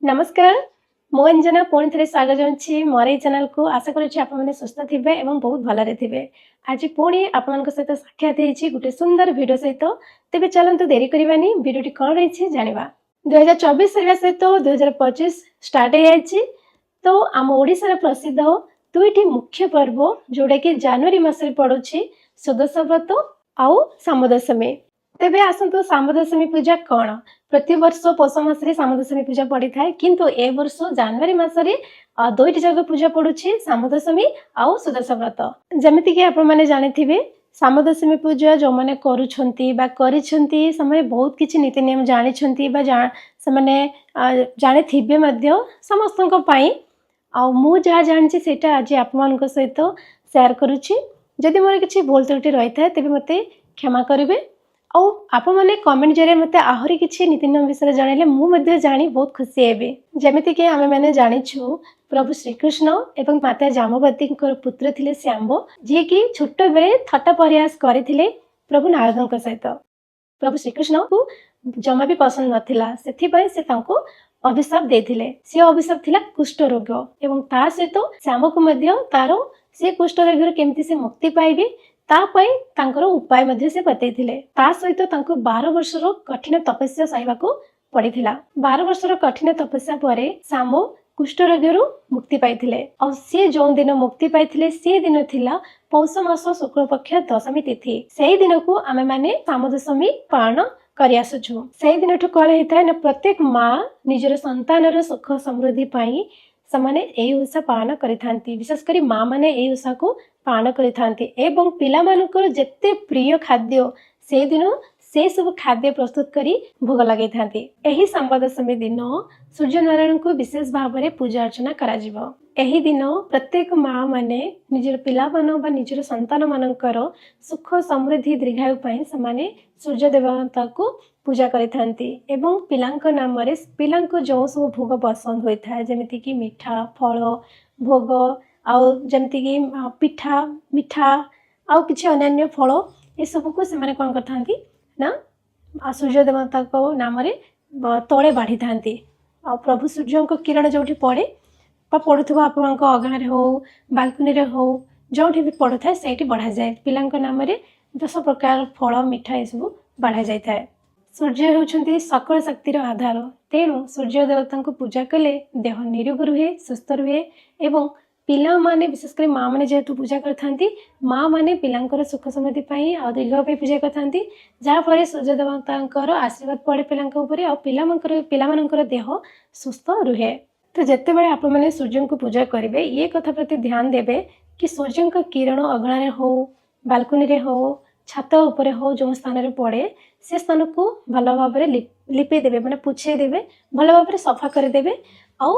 नमस्कार मु अंजना पुणी थे स्वागत जाऊँगी मोर ये चैनल को आशा करें सुस्थ थे और बहुत भलरे थे। आज पुणी आप सहित साक्षात गोटे सुंदर वीडियो सहित तेज चलते देरी करवानी वीडियो कौन रही जाना 2024 सरवा सहित 2025 स्टार्ट हो तो आम ओडिशार प्रसिद्ध दुईटी मुख्य पर्व जोड़ा कि जनवरी मसरे पड़ुछि सुदशा व्रत आउ सामदशमी। तेबे आसतु सामदशमी पूजा कौन प्रति वर्ष पौष मासरे सामदशमी पूजा पड़ी थाए किंतु ए वर्ष जनवरी मासरे दुईटी जगह पूजा पड़ुछि सामदशमी आउ सुदशा व्रत। जमिति कि आपण माने जानिथिबे सामदशमी पूजा जो माने करूछंती बा करिछंती समय बहुत किछि नीति नियम जानिछंती बा से माने जानिथिबे मध्य समस्तनक पई आ मु जहा जानिछि सेटा आज आपमानक सहित शेयर करूछि। जदि मोर किछि भूल त्रुटि रही थाए तेबे मते क्षमा करिवे और आपण मैंने कमेंट जरिए मत आहरी किसी नीति नियम विषय जानले मुझे जानी बहुत खुशी हेबी। जमिति कि आमे मैंने जानिछु प्रभु श्रीकृष्ण एवं माता जामवती पुत्र थिले श्याम्ब जी की छोट बेले थट्टा प्रयास करथिले प्रभु नारदों सहित। प्रभु श्रीकृष्ण को जमा भी पसंद नथिला सेथिपय से तांको अभिशाप देथिले। से अभिशाप थिला कुष्ठ रोग एवं ता सहित श्याम को मध्य तारो से कुष्ठ रोग केमती से मुक्ति पाइबे तापाई तांकर उपाय मध्य से बतैथिले। ता सहित तांको 12 वर्षर कठिन तपस्या सहिबाको पड़िथिला। 12 वर्षर कठिन तपस्या परे श्याम कुष्ठ रोगरू मुक्ति पाइथिले और से जो दिन मुक्ति पाइथिले से दिन थिला पौष मास शुक्ल पक्ष दशमी तिथि। सेही दिन को आमे माने सामदशमी पालन करि आसुछु। सेही दिन ठु कळ हेताय न प्रत्येक मां निजर संतानर सुख समृद्धि पाई समाने एई ओषा पालन करिथांती। विशेषकर मां माने एई ओषा को पालन करिथांती एवं पिला मानकर जेते प्रिय खाद्य से दिन से सब खाद्य प्रस्तुत करी भोग लगे थांती। एही सामदशमी दिन सूर्य नारायण को विशेष भाव में पूजा अर्चना करा जिवो। एही दिन प्रत्येक मां माने निजर पिला मान बा निजर संतान मानकर सुख समृद्धि दीर्घायु पाई समाने सूर्य देवता को पूजा करिथांती एवं पिलांक नाम रे पिलांक जो सब भोग पसंद होता है जेमिति कि मीठा फल भोग आउ जमती कि पिठा मिठा आउ किछि अन्य फल ये सब को से माने कोन करथांती ना सूर्य देवता को नाम रे तळे बाढ़ी थांती। आ प्रभु सूर्य को किरण जोठी पड़े बा पड़ुथबा आपनक अगारे हो बालकनी रे हो जोठी भी पड़ुथाय सेठी बढ़ा जाए पिलांक नाम रे 10 प्रकार फल मिठा ये सब बढ़ा जाय थाए। सूर्य होउछंती सकल शक्तिर आधार तेणु सूर्य देवता को पूजा कले देह निरोग रुहे सुस्थ रुहे एवं पिला माने विशेषकर माँ मैंने जेहेतु पूजा करथांती माँ मैंने पिलांकर सुख समृद्धि पाई आ दीर्घ पे पूजा करथांती जहाँ फल सूर्य देवतांकर आशीर्वाद पड़े पिलांक ऊपर आ पिलामानकर देह सुस्थ रुहे। तो जेते बेले आप मैंने सूर्य को पूजा करेंगे ये कथा प्रति ध्यान देवे कि सूर्य का किरण अगणारे हो बालकनी रे हो छात उपरे हो जो स्थान रे पड़े से स्थान को भल भाव लिपे देवे माने पुछे देवे भल भाव सफा करदेवे आ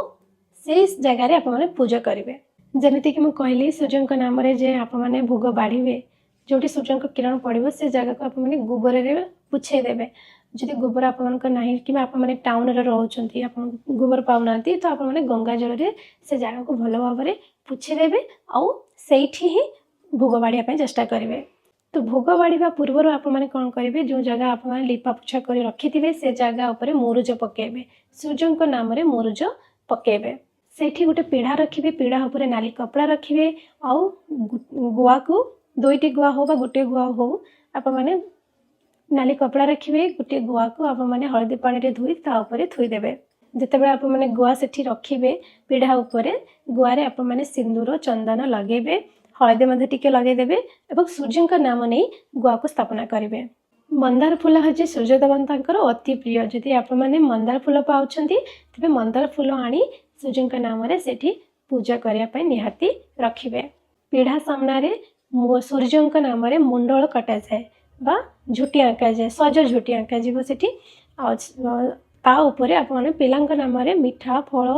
से जगार आप पूजा करेंगे। जमीती कि मुझे कहली सूर्य नाम रे जे आप मैंने भोग बाढ़े जो सूर्य किरण पड़ो से जगह को आप गोबर रे पुछे देवे। जदि गोबर आपंकर ना कि आप टाउन रे रोचंती आप गोबर पाऊना तो आप गंगा जल रे से जगह को भल भाव में पुछे देवे आउ सेठी ही भोग बाढ़िया चेष्टा करेंगे। तो भोग बाढ़ा पूर्व आप कौन करेंगे जो जगह आप लिपा पोछा कर रखिथे से जगह उपर मुरुज पकेबे सूर्य नाम रे मुरुज पकेबे। सेठी गोटे पीढ़ा रखिए पीढ़ा उपर नाली कपड़ा रखिए आउ गुआ को 2टी गुआ हो बा गोटे गुआ हो आप माने नाली कपड़ा रखिए गोटे गुआ को आप माने हलदी पानी रे धोई ता ऊपर थुईदेवे। जितेबाला आप माने गुआ सेठी रखिए पीढ़ा उपर गुआरे आप माने सिंदूर चंदन लगेबे हलदी मध्य टिके लगेदेवे एवं सूर्य नाम नहीं गुआ को स्थापना करेंगे। मंदार फूल हूँ सूर्य देवतांकर अति प्रिय जदि आप माने मंदार फूल पाउछंती तेबे मंदार फूल आनी सूर्य नाम रे सेठी पूजा करने निहाती रखिए। पीढ़ा सामने सूर्य नाम रे मुंडल कटा जाए बा झुटी आंका जाए सज झुटी आंका जीव सेठी ता ऊपर आप पिलांक नाम रे मिठा फल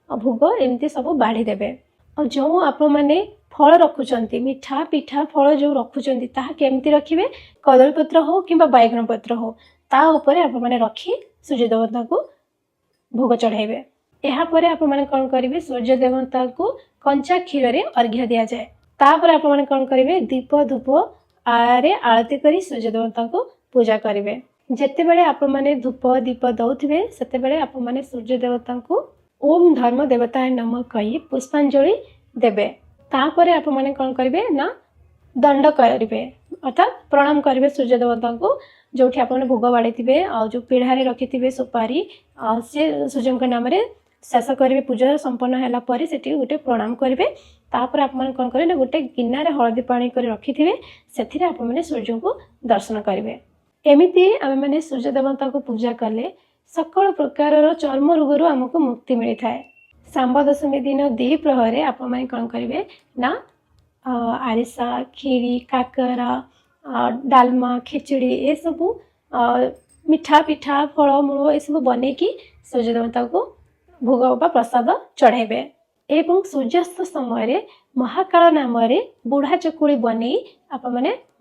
भोग एमती सब बाढ़ी देवे। और जो आप मैंने फल रखुचंती मिठा पिठा फल जो रखुचंती ताहा केमती रखिए कदली पत्र हो कि बैगन पत्र हो ता ऊपर आप मैंने रखी सूर्य देवता को भोग चढ़ाइबे। यापर आप कौन करेंगे सूर्य देवता को कंचा क्षीर रे अर्घ्य दि जाए तापर आप कौन करेंगे दीप धूप आरे आरती करी सूर्य देवता को पूजा करेंगे। जिते बड़े आप धूप दीप दौथे से आप सूर्य देवता को ओम धर्म देवताय नमः कही पुष्पांजलि देबे। तापर आप मैंने कौन करेंगे ना दंड करेंगे अर्थात प्रणाम करेंगे सूर्य देवता को जो आप भोग बाड़ी थे जो पीढ़ारे रखि सुपारी सी सूर्य नाम शेष करेंगे पूजा संपन्न है से गोटे प्रणाम करेंगे। तापर आप कौन करेंगे गोटे गिनारे हलदी पानी कर रखि थे से आप सूर्य को दर्शन करेंगे। एमती आम मैंने सूर्य देवता को पूजा कले सकल प्रकार चर्म रोग आमको मुक्ति मिलता है। सांब दशमी दिन दी प्रहरे आप कौन करेंगे ना आरिसा खीरी काकरा डालमा खिचड़ी ये सब मिठा पिठा फल मूल ये सब बन की सूर्य देवता को भोग बा प्रसाद चढ़ेबे एवं सूर्यास्त समय महाकाल नाम बुढ़ा चकुली बन आप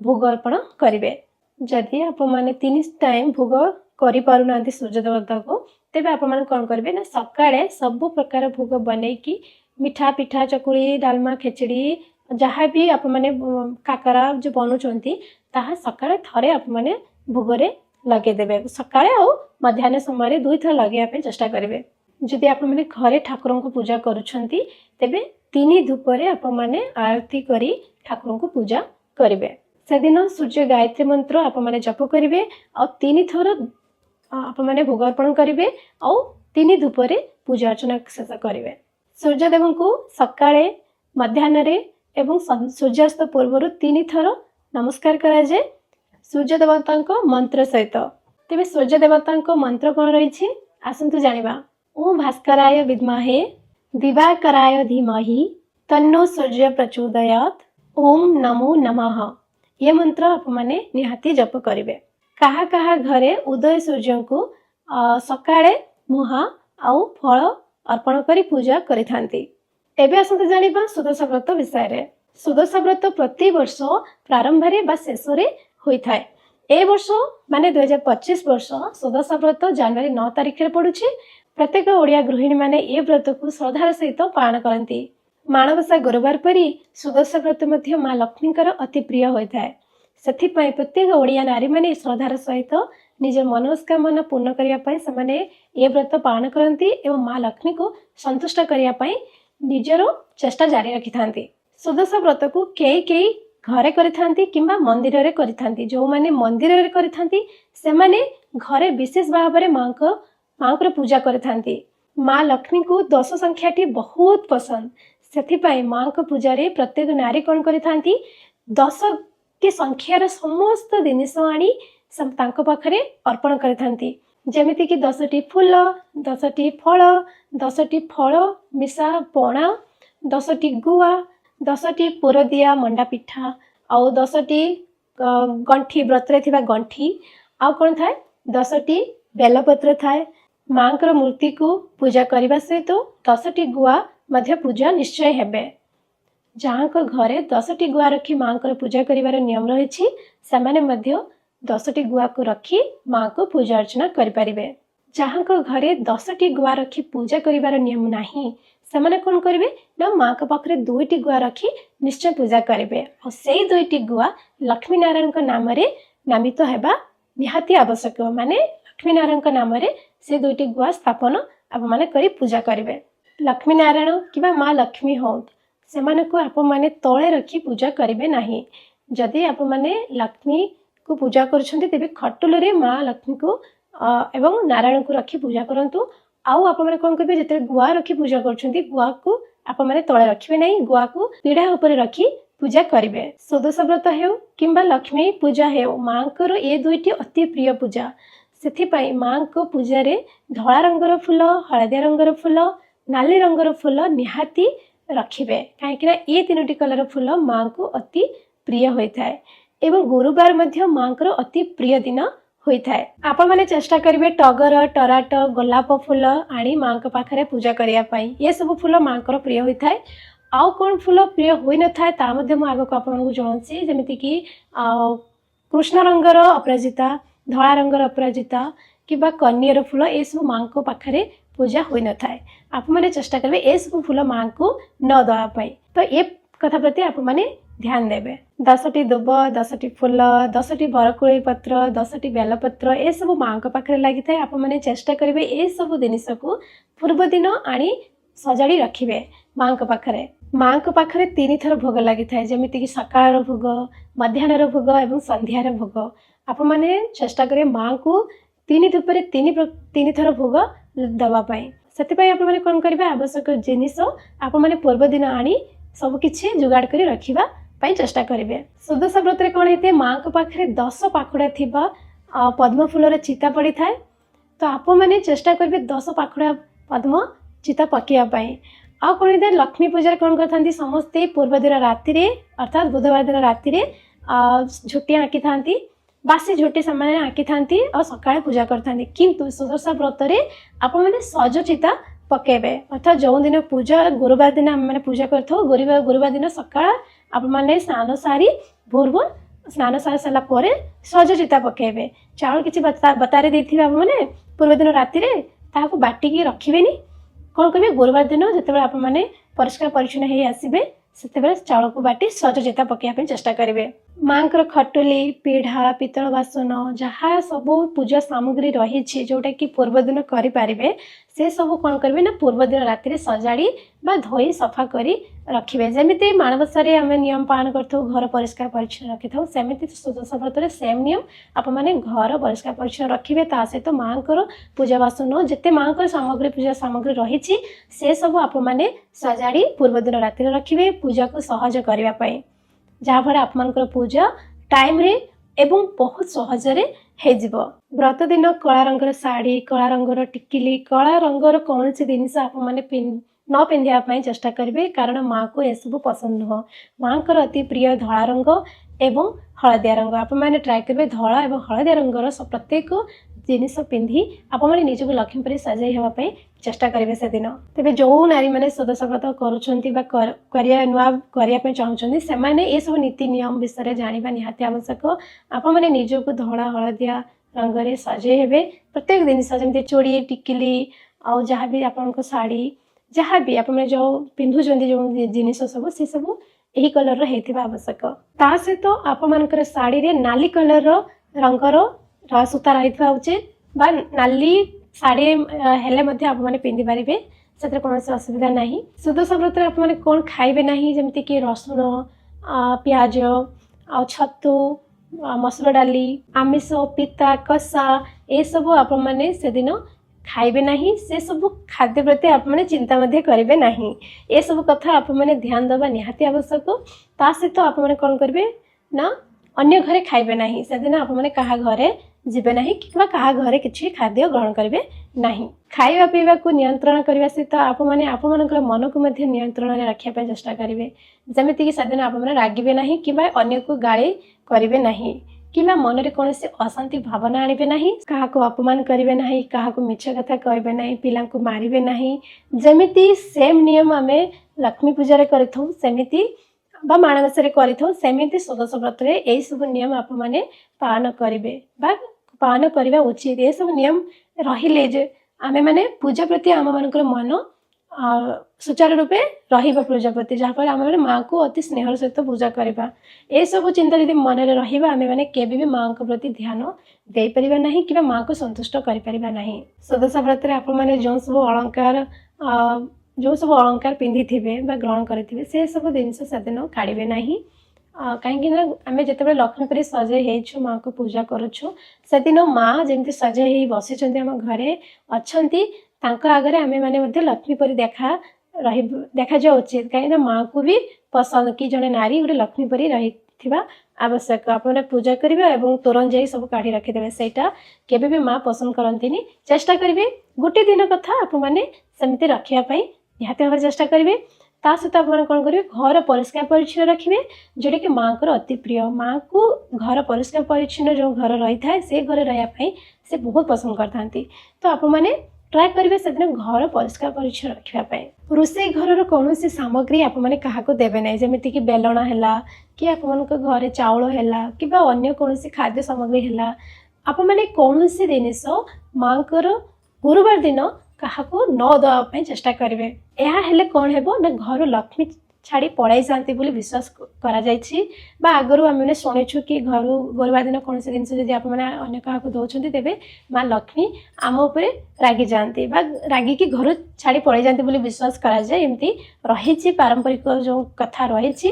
भोग अर्पण करेंगे। जदि आप मैंने 3 टाइम भोग करि पारुना सूर्य देवता को तेबे आप कौन करेंगे ना सकाळे सब प्रकार भोग बन की मिठा पिठा चकुली डालमा खिचड़ी जहाँ भी आप मैंने काकरा जो बनाऊँच ताहा सकाळे थरे आप मैंने भोगरे लगेदेवे सकाळे आ मध्याह्न समय 2 थर लगे चेष्टा करेंगे। जदि आप मैंने घरे ठाकुर को पूजा करुछंती तेबे 3 धूपरे आप मैंने आरती करी ठाकुर को पूजा करेंगे। से दिन सूर्य गायत्री मंत्र आप मैंने जप करेंगे आ 3 थर आप मैंने भोग अर्पण करेंगे आ 3 धूपरे पूजा अर्चना शेष करेंगे। सूर्यदेव को सकाळे मध्याह्न एवं सूर्यास्त पूर्व 3 थर नमस्कार करा जाए सूर्य देवता मंत्र सहित। तेरे सूर्य देवता मंत्र कौन रही आसतु जानिबा। ओम भास्कराय विद्महे दिवाकराय धीमहि तन्नो सूर्य प्रचोदयात् ओम नमो नमः। ये मंत्र आप मैंने निहाती जप करेंगे। कहा कहा घरे उदय सूर्य को सकाळे मुहा आउ फल अर्पण करी पूजा करिथांती। एबे आसतु जानिबा सुदशा व्रत विषय। सुदशा व्रत प्रति वर्ष प्रारंभ बा शेष होता है। ए वर्ष माने 2025 वर्ष सुदशा व्रत जनवरी 9 तारिख में पड़ुछि। प्रत्येक ओडिया गृहिणी माने ए व्रत को श्रद्धार सहित पालन करती। माणवसा गुरुवार परी सुदशा व्रत मध्य माँ लक्ष्मीकर अति प्रिय होता है। से प्रत्येक ओडिया नारी माने श्रद्धार सहित निज मनोस्कामना पूर्ण करने ए व्रत पालन करती एवं माँ लक्ष्मी को संतुष्ट करने निजर चेष्टा जारी रखि था। सुदशा व्रत को कई घरे करिथांती किंबा मंदिर रे करिथांती। जो माने मंदिर रे करिथांती से माने घरे विशेष भाव में माँ को पूजा करिथांती। माँ लक्ष्मी को 10 संख्याटी बहुत पसंद से माँ को पूजा रे प्रत्येक नारी कौन करिथांती 10 की संख्यार समस्त जिनिस आनी तांको पाखरे अर्पण करिथांती। जेमिति कि 10टी फूल 10टी फल 10टी फल मिसा पणा 10टी गुआ 10टी पुरदिया मंडा पिठा आउ 10टी गंठी व्रतरे थिबा गंठी आउ कौन थाए 10टी बेलपत्र थाए। माँ को मूर्ति को पूजा करने सहित 10टी गुआ मध्य पूजा निश्चय हेबे। जहाँ को घरे 10टी गुआ रखी माँ को पूजा करिवार नियम रही से माने मध्य 10टी गुआ को रखी माँ को पूजा अर्चना करें। जहाँ को घरे 10टी गुआ रखी पूजा करिवार नियम नहीं से माने कौन करेंगे ना माँ के पाखे 2टी गुआ रखी निश्चय पूजा करेंगे और से 2टी गुआ लक्ष्मी नारायण नाम नामित होगा निहाती आवश्यक। माने लक्ष्मी नारायण नाम से 2टी गुआ स्थापन आप मैंने करी पूजा करेंगे। लक्ष्मी नारायण कि माँ लक्ष्मी हो से आप मैंने तले रखी पूजा करेंगे नहीं। जदि आप मैंने लक्ष्मी को पूजा कर खटुल माँ लक्ष्मी को एवं नारायण को रखी पूजा करंतु। आउ आप मैंने कौन करेंगे जिते गुआ रखी पूजा कर गुआ को आप मैंने तले रखिए नहीं गुआ को पीढ़ा उपर रखी पूजा करेंगे। सुदशा व्रत हो किंबा लक्ष्मी पूजा हो माँ को ये 2टी अति प्रिय पूजा से माँ को पूजा रे धला रंगर फूल हलदिया रंगर फूल नाली रंगर फूल निहाती रखिए कहीं ये 3टी कलर फूल माँ को अति प्रिय होता है एवं गुरुवार मध्य माँ को अति प्रिय दिन होता है। आप मैंने चेष्टा करेंगे टगर टराट गोलाप फूल आनी माँ के पाखे पूजा करने ये सब फूल माँ को प्रिय होता है। आउ कौन फूल प्रिय हो न था आगक आपको जनाऊँगी जमीती कि कृष्ण रंगर अपराजिता धला रंगर अपराजिता कि कनियर फूल ये सब माँ को पाखे पूजा हो न था। आप मैंने चेष्टा करेंगे ये सब फूल माँ को न देवाई। तो ये कथा प्रति आप मैंने ध्यान देवे। 10टी दुब, 10टी फूल, 10टी बरकोली पत्र, 10टी बेलपत्र ए सब माँ को पाखे लगी था। आप मैंने चेष्टा करेंगे ए सब जिनिस को पूर्व दिन आनी सजाड़ी रखिए माँ को पाखे। माँ को पाखे 3 थर भोग लगी था, जमीती कि सकाळ भोग, मध्याह्न भोग और संध्यार भोग। आप मैंने चेष्टा करें माँ को 3 धूपर 3 थर भोग दवापाई। से आप कौन करेंगे आवश्यक जिनिस आप मैंने पूर्व दिन आनी सबकि जोगाड़ कर रखा चेष्टा करेंगे। सुदशा व्रत कौन होते माँ को पाखे 10 पाखुड़ा थी पद्म फूलर चिता पड़ी थाए। तो आप मैंने चेष्टा करेंगे 10 पाखुड़ा पद्म चिता पकाइवाई। आ कौन होता है लक्ष्मी पूजा कौन करते समस्ते पूर्व दिन राति अर्थात बुधवार दिन राति झोटी आँकी था, बासी झोटी से आँकी था और सकाଳେ पूजा करते। किंतु सुदशा व्रत आप मैंने सज चिता पकेबे अर्थात जो दिन पूजा गुरुवार दिन आम मैंने पूजा करथो गुरुवार दिन सकाळ आप मैंने स्नान सारी भोर भोर स्नान सारी सारा पर सज चिता पकेबे। चाउल किसी बतारे देथिबे आप मैंने पूर्व दिन राति ताहाको बाटिकी रखिबेनी। कौन करेंगे गुरुवार दिन जिते आप मैंने परिष्कार परिच्छन्न हो आसबे से चाउल को बाटी सज चिता पकाइवाई चेष्टा करेंगे। माँ को खटुली पीढ़ा पितल बासन जहाँ सब पूजा सामग्री रही जोटा कि पूर्व दिन करें से सब कौन करेंगे ना पूर्व दिन राति सजाड़ी धोई सफा करी रखिए। जमी माणबसारे आम नियम पालन कर घर परिष्कार परिच्छन्न रखी था सेमती सुदशा व्रत सेम नियम आप मैंने घर परिष्कार परिच्छन्न रखिए। ता सहित माँ को पूजा बासन जिते माँ को सामग्री पूजा सामग्री रही से सब आप मैंने सजाड़ी पूर्व दिन राति रखिए पूजा को सहज करने जहाँफल आप पूजा टाइम रे एवं बहुत सहजरे हो। व्रत दिन कला रंगर साड़ी कला रंगर टिकिली कला रंगर कौन सी जिनिस आप न पिंधापी चेष्टा करेंगे कारण माँ को यह सब पसंद नुह। माँ को अति प्रिय धला रंग एवं हलदिया रंग आप मैंने ट्राए करेंगे धला और हलदिया रंगर प्रत्येक जिनिस पिंधि आप मैंने निजक लक्ष्मी पर सजाई होगापी चेष्टा करेंगे से दिन। तेज जो नारी मैंने सुदशा व्रत करने चाहते से ये सब नीति नियम विषय जाना निहाती आवश्यक। आप मैंने निजक धला हलदिया रंग सजे हे प्रत्येक जिनिस जमी चूड़ी टिकिली आउ जहाँ भी आप शाढ़ी जहाँ भी आप जो पिंधुं जो जिनिस सब से सब यही कलर होता आवश्यक। ता सहित आप मानकर शाढ़ी रे नाली कलर रंगर सूता रही उचित बा नाली शाढ़ी हेले आप मैंने पिंधि पारे से कौन असुविधा ना। सुदशा व्रत आप मैंने कौन खाइबे ना जमीती कि रसुण पियाज आ छतु मसुर डाली आमिष पिता कषा ये सब आप मैंने से दिन खाइबे नहीं से सब खाद्य प्रति आप मैंने चिंता करेंगे नहीं। ये सब कथा आप मैंने ध्यान देवा निहाती आवश्यक। ता सहित आप मैंने कौन करेंगे ना अन्य घरे खाइबे नहीं से दिन आप मैंने कहा घरे जीवे नहीं कि कहा घरे किसी खाद्य ग्रहण करेंगे नहीं। खाइबा पीवा को नियंत्रण करने सहित आप मैंने आप मन को नियंत्रण में रखापी चेष्टा करेंगे। जमीती कि से आप मैंने रागिबे नहीं कि अन्य को गाली करेंगे नहीं कि मन में कौन से अशांति भावना आनिबे नहीं क्या अपमान करेंगे नहीं क्या मिछ कथा कहे नहीं पिला को मारे नहीं। जमीती सेम नियम आम लक्ष्मी पूजा करमिति माणबसारे करमिति सुदशा व्रत यही सब नियम आप मैंने पालन करेंगे पालन करवा उचित। ये सब नियम रहिले जे आमे माने पूजा प्रति आम मान मन सुचारू रूपे रहा पूजा प्रति जहाँफल आम माँ को अति स्नेहर सहित पूजा करवा ये सब चिंता जब मन में रहा आम मैंने केवे भी माँ को प्रति ध्यान दे पारिबा नहीं कि माँ को संतुष्ट करिपरिबा नहीं। सुदशा व्रत आप मैंने जो सब अलंकार पिंधि थे ग्रहण करेंगे से सब जिनस से दिन काढ़े ना कहीं आम जिते लक्ष्मी पर सजे हो माँ को पूजा करुँ से दिन माँ जमी सजे बसी आम घरे अच्छा आगे आम मैंने लक्ष्मी पर देखा जा उचित कहीं माँ को भी पसंद कि जड़े नारी गोटे लक्ष्मी पर रही आवश्यक। आप पूजा करेंगे और तोरण जाई सब काढ़ी रखिदे सेटा केबे भी माँ पसंद करती चेष्टा करेंगे गोटे दिन कथा आप मैंने सेमती रखापी निहाती भाव चेष्टा करेंगे। ता सहित आप कौन करेंगे घर परिष्कार परिच्छन्न रखिए जोटा कि माँ को अति प्रिय। माँ को घर परिष्कार परिच्छन्न जो घर रही था से घर रही से बहुत पसंद करते। तो आप मैंने ट्राए करेंगे से दिन घर परिष्कार परिच्छन्न रखापी। रोषे घर कौन सी सामग्री आप मैंने क्या देवे ना जमीती कि बेलना है कि आप घरे चाउल है कि अन्य कौन खाद्य सामग्री है आप मैंने कौन सी जिनिस माँ को गुरुवार दिन क्या न दवाई चेष्टा करेंगे। यह हेले कौन है ना घर लक्ष्मी ଛାଡ଼ି ପଳାଇ ଯାଆନ୍ତି ବୋଲି ବିଶ୍ୱାସ କରାଯାଇଛି ବା ଆଗରୁ ଆମେମାନେ ଶୁଣିଛୁ କି ଘରୁ ଗୁରୁବାର ଦିନ କୌଣସି ଜିନିଷ ଯଦି ଆପଣମାନେ ଅନ୍ୟ କାହାକୁ ଦେଉଛନ୍ତି ତେବେ ମା ଲକ୍ଷ୍ମୀ ଆମ ଉପରେ ରାଗି ଯାଆନ୍ତି ବା ରାଗିକି ଘରୁ ଛାଡ଼ି ପଳାଇ ଯାଆନ୍ତି ବୋଲି ବିଶ୍ୱାସ କରାଯାଏ। ଏମିତି ରହିଛି ପାରମ୍ପରିକ ଯେଉଁ କଥା ରହିଛି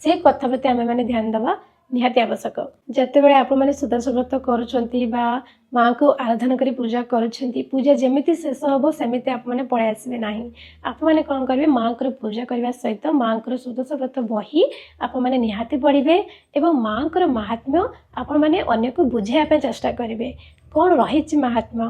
ସେ କଥା ପ୍ରତି ଆମେମାନେ ଧ୍ୟାନ ଦେବା ନିହାତି ଆବଶ୍ୟକ। ଯେତେବେଳେ ଆପଣମାନେ ସୁଦର୍ଶ ବ୍ରତ କରୁଛନ୍ତି ବା ମାଆଙ୍କୁ ଆରାଧନା କରି ପୂଜା କରୁଛନ୍ତି, ପୂଜା ଯେମିତି ଶେଷ ହେବ ସେମିତି ଆପଣମାନେ ପଳାଇ ଆସିବେ ନାହିଁ। ଆପଣମାନେ କ'ଣ କରିବେ, ମାଆଙ୍କର ପୂଜା କରିବା ସହିତ ମାଆଙ୍କର ସୁଦର୍ଶ ବ୍ରତ ବହି ଆପଣମାନେ ନିହାତି ପଢ଼ିବେ ଏବଂ ମାଆଙ୍କର ମାହାତ୍ମ୍ୟ ଆପଣମାନେ ଅନ୍ୟକୁ ବୁଝାଇବା ପାଇଁ ଚେଷ୍ଟା କରିବେ। କ'ଣ ରହିଛି ମାହାତ୍ମ୍ୟ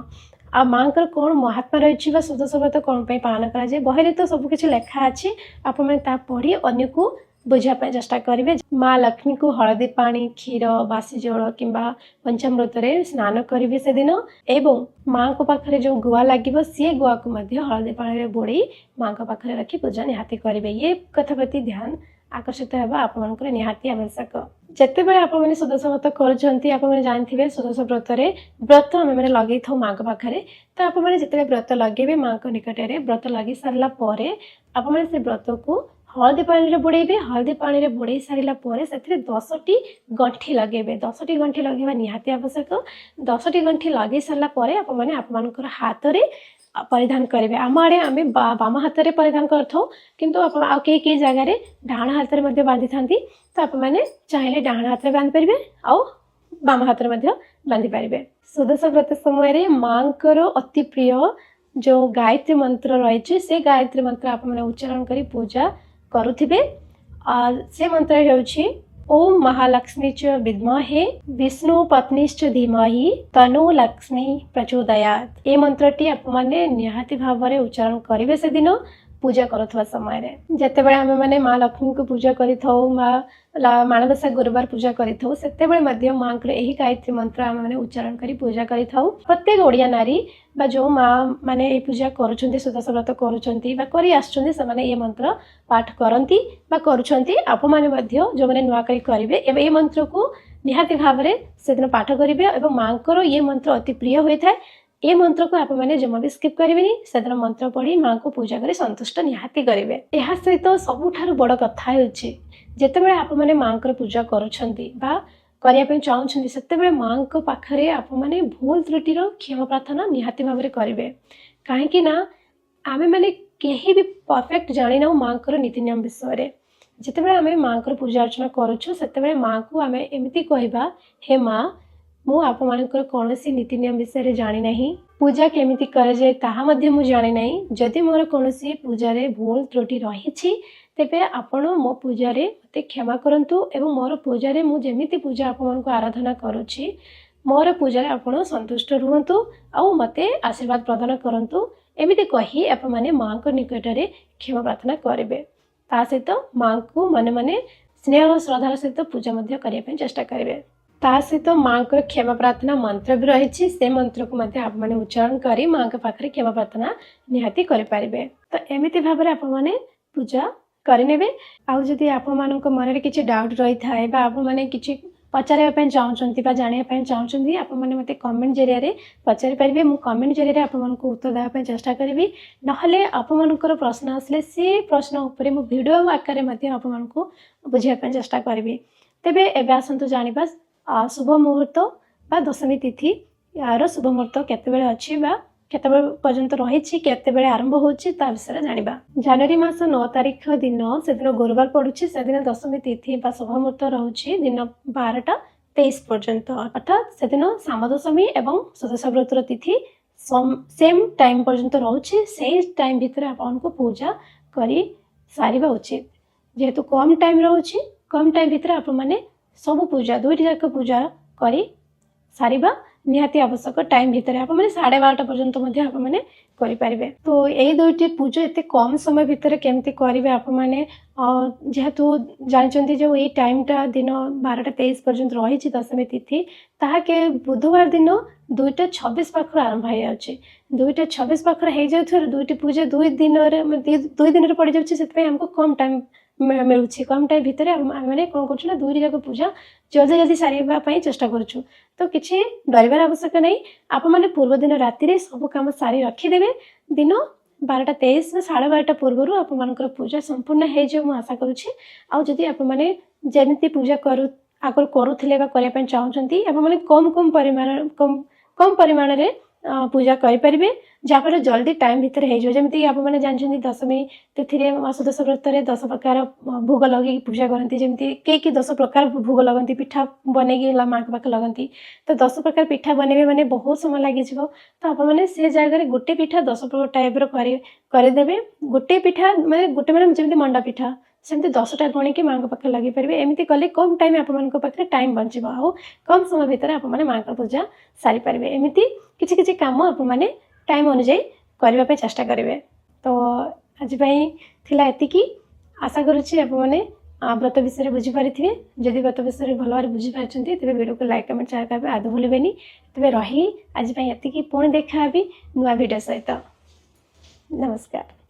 ଆଉ ମାଆଙ୍କର କ'ଣ ମହାତ୍ମା ରହିଛି ବା ସୁଦର୍ଶ ବ୍ରତ କ'ଣ ପାଇଁ ପାଳନ କରାଯାଏ, ବହିରେ ତ ସବୁକିଛି ଲେଖା ଅଛି। ଆପଣମାନେ ତା ପଢ଼ି ଅନ୍ୟକୁ ବୁଝିବା ପାଇଁ ଚେଷ୍ଟା କରିବେ। ମା ଲକ୍ଷ୍ମୀଙ୍କୁ ହଳଦୀ ପାଣି, କ୍ଷୀର, ବାସି ଜଳ କିମ୍ବା ପଞ୍ଚାମୃତରେ ସ୍ନାନ କରିବେ ସେଦିନ ଏବଂ ମାଆଙ୍କ ପାଖରେ ଯେଉଁ ଗୁଆ ଲାଗିବ ସିଏ ଗୁଆକୁ ମଧ୍ୟ ହଳଦୀ ପାଣିରେ ବୁଡ଼େଇ ମାଆଙ୍କ ପାଖରେ ରଖି ପୂଜା ନିହାତି କରିବେ। ଏ କଥା ପ୍ରତି ଧ୍ୟାନ ଆକର୍ଷିତ ହେବା ଆପଣଙ୍କର ନିହାତି ଆବଶ୍ୟକ। ଯେତେବେଳେ ଆପଣମାନେ ସୁଦର୍ଶ ବ୍ରତ କରୁଛନ୍ତି, ଆପଣମାନେ ଜାଣିଥିବେ ସୁଦର୍ଶ ବ୍ରତରେ ବ୍ରତ ଆମେମାନେ ଲଗେଇଥାଉ ମାଆଙ୍କ ପାଖରେ। ତ ଆପଣମାନେ ଯେତେବେଳେ ବ୍ରତ ଲଗେଇବେ ମାଆଙ୍କ ନିକଟରେ, ବ୍ରତ ଲଗେଇ ସାରିଲା ପରେ ଆପଣମାନେ ସେ ବ୍ରତକୁ ହଳଦୀ ପାଣିରେ ବୁଡ଼େଇବେ। ହଳଦୀ ପାଣିରେ ବୁଡ଼େଇ ସାରିଲା ପରେ ସେଥିରେ 10ଟି ଗଣ୍ଠି ଲଗାଇବେ। 10ଟି ଗଣ୍ଠି ଲଗାଇବା ନିହାତି ଆବଶ୍ୟକ। 10ଟି ଗଣ୍ଠି ଲଗାଇ ସାରିଲା ପରେ ଆପଣମାନେ ଆପଣମାନଙ୍କର ହାତରେ ପରିଧାନ କରିବେ। ଆମ ଆଡ଼େ ଆମେ ବାମ ହାତରେ ପରିଧାନ କରିଥାଉ, କିନ୍ତୁ ଆପଣ ଆଉ କେହି ଜାଗାରେ ଡାହାଣ ହାତରେ ମଧ୍ୟ ବାନ୍ଧିଥାନ୍ତି। ତ ଆପଣମାନେ ଚାହିଁଲେ ଡାହାଣ ହାତରେ ବାନ୍ଧି ପାରିବେ ଆଉ ବାମ ହାତରେ ମଧ୍ୟ ବାନ୍ଧି ପାରିବେ। ସୁଦର୍ଶ ବ୍ରତ ସମୟରେ ମାଆଙ୍କର ଅତି ପ୍ରିୟ ଯେଉଁ ଗାୟତ୍ରୀ ମନ୍ତ୍ର ରହିଛି ସେ ଗାୟତ୍ରୀ ମନ୍ତ୍ର ଆପଣମାନେ ଉଚ୍ଚାରଣ କରି ପୂଜା କରୁଥିବେ। ସେ ମନ୍ତ୍ର ହେଉଛି ओम महालक्ष्मी च विद्महे विष्णु पत्नीश्च धीमहि तनु लक्ष्मी प्रचोदयात्। ए मंत्रटी आपने निहाती भाव में उच्चारण करेंगे से दिन पूजा करुवा समय जितेबाला आम मैंने माँ लक्ष्मी को पूजा माणबसा गुरुवार पूजा करते माँ को यही गायत्री मंत्र आम मैंने उच्चारण कर पूजा कर प्रत्येक ओडिया नारी बा जो माँ मैंने ये पूजा करुँच सुदर्श व्रत करें ये मंत्र पाठ करती आप मैंने जो मैंने नुआखाई करेंगे ये मंत्र को निहाती भाव में से दिन पाठ करेंगे और माँ को ये मंत्र अति प्रिय होता है। ये मंत्र को आप मैंने जमा भी स्किप करेंगे से दिन मंत्र पढ़ी माँ को पूजा कर संतुष्ट निहाती करेंगे। यह सहित सबुठार बड़ कथा जितेबाला आप मैंने माँ को पूजा करने चाहते से माँ को पाखे आप मैंने भूल त्रुटिर क्षमा प्रार्थना निहाती भाव में करेंगे। कहीं आम मैंने कहीं भी परफेक्ट जानी ना माँ को नीति नियम विषय जितेबाला आम माँ को पूजा अर्चना करुँ से माँ को आम एमती कहवा हे माँ मु आप कौन सी नीति नियम विषय जानी नहीं, पूजा केमिति कराए ताहा मध्य मु जानी नहीं। जदि मोर कौन पूजा रे भूल त्रुटि रही तेबे आपण मो पूजा रे मते क्षमा करंतु एवं मोर पूजा रे मु जेमिति पूजा आपन को आराधना करूछि मोर पूजा रे आपण संतुष्ट रुहंतु और मते आशीर्वाद प्रदान करंतु एमिति कही आप माने माँ को निकट रे क्षमा प्रार्थना करेंगे। ता सहित माँ को मने मने स्नेह और श्रद्धार सहित पूजा मध्य करने पे चेष्टा करेंगे। ता सहित माँ को क्षमा प्रार्थना मंत्र भी रही से मंत्र को आप मैंने उच्चारण कर माँ के पाखे क्षमा प्रार्थना निहाती करें। तो एमती भाव में आप मैंने पूजा करे आदि आप मन किसी डाउट रही है आप मैंने किसी पचारे चाहते जानापी चाहते आप मैंने मत कमेंट जरिए पचारि पारे मुझे कमेंट जरिए आपको उत्तर देवाई चेष्टा करी ना आपंकर प्रश्न आसले से प्रश्न उपर मु वीडियो आकार आपको बुझापी चेष्टा करी। तेबे एबे आसतु जानिबा शुभ मुहूर्त बा दशमी तिथि यार शुभ मुहूर्त केते अच्छी केते पर्यंत रही केते आरंभ होची ता विषय जानिबा। जनवरी मास 9 तारिख दिन से दिन गुरुवार पड़ुछि से दिन दशमी तिथि बा शुभ मुहूर्त रहुछि दिन 12टा 23 पर्यंत अर्थात से दिन सामदशमी एवं सुदर्श व्रतर तिथि सेम टाइम पर्यंत रहुछि से टाइम भितर आपको पूजा करी सारिबा उचित जेहेतु कम टाइम रहुछि कम टाइम भितर आप माने सब पूजा दुईटी जाक पूजा करी सारिबा निहाती आवश्यक टाइम भितर आप मैंने 12:30 पर्यंत आप मैंने करें। तो यही दुईटी पूजा एत कम समय भितर केमती करेंगे आप मैंने जेहेतु जानते जो ये टाइमटा दिन 12:23 पर्यंत रही दशमी तिथि ताके बुधवार दिन 2:26 पाखर आरंभ हो 2:26 पाखर हो जाए दुईटी पूजा दुई दिन पड़ जाए हमको कम टाइम मिलूँ कम टाइम भितर मैंने कौन कर दुईटी जाक पूजा जल्दी जल्दी सारे चेष्टा करुँ। तो किसी डरबार आवश्यक नहीं आप मैंने पूर्व दिन राति सब कम सारी रखीदे दिन 12:23 साढ़े 12 पूर्व आपंकर पूजा संपूर्ण हो आशा करुँची। आदि आपमती पूजा करू आगर करूँ चाहते आपने कम कम परिमाण कम परिमाण रे पूजा करें जहाँफल जल्दी टाइम भितर होमती आपने जानते दशमी तिथि सुदश व्रत 10 प्रकार भोग लगे पूजा करती जमी कई 10 प्रकार भोग लगती पिठा बनई माँ के पाखे लगती तो 10 प्रकार पिठा बनइबे मैंने बहुत समय लगे तो आपने से जगह गोटे पिठा 10 टाइप करदे गोटे पिठा माने गोटे मैंने जमी मंडा पिठा सेमती 10टा गणिकी माँ पाखे लगे पारे एमती कले कम टाइम आपे टाइम बचो आ कम समय भितर आपने माँ का पूजा सारी पारे एमती किसी किसी काम आपने टाइम अनुजाई करने चेष्टा करेंगे। तो आज थिला एतिकी आशा करुँची आपने व्रत विषय बुझीपारी जदि व्रत विषय भल भाव बुझीपार तेज वीडियो को लाइक कमेंट शेयर करेंगे आदि भूलें तेज रही आज एतिकी पुणी देखा नुआ वीडियो सहित नमस्कार।